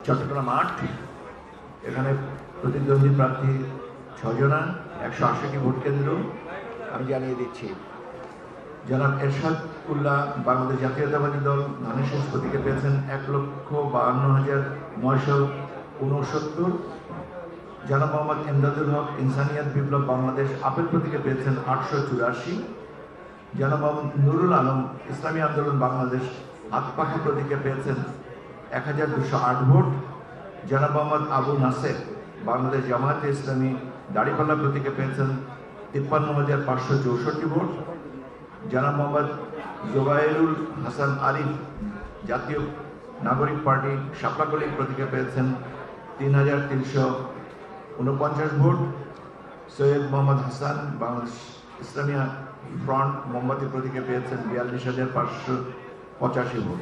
চট্টগ্রাম 8। এখানে প্রতিদ্বন্দ্বী প্রার্থী 6 জনা, 180টি ভোট কেন্দ্র। আমি জানিয়ে দিচ্ছি, জনাব এরশাদ উল্লাহ বাংলাদেশ জাতীয়তাবাদী দল ধানেশ্বর প্রতীকে পেয়েছেন 1,52,969। জনাব মোহাম্মদ এমদাদুল হক ইনসানিয়াত বিপ্লব বাংলাদেশ আপেল প্রতীকে পেয়েছেন 884। জনাব মোহাম্মদ নুরুল আলম ইসলামী আন্দোলন বাংলাদেশ হাতপাখা প্রতীকে পেয়েছেন 1208 ভোট। জনাব মোহাম্মদ আবু নাসের বাংলাদেশ জামায়াতে ইসলামী দাড়িপাল্লা প্রতীকে পেয়েছেন 53,564 ভোট। জনাব মোহাম্মদ জোবায়েরুল হাসান আরিফ জাতীয় নাগরিক পার্টি শাপলাকলি প্রতীকে পেয়েছেন 3,349 ভোট। সৈয়দ মোহাম্মদ হাসান বাংলাদেশ ইসলামিয়া ফ্রন্ট মোমবাতি প্রতীকে পেয়েছেন 42,585 ভোট।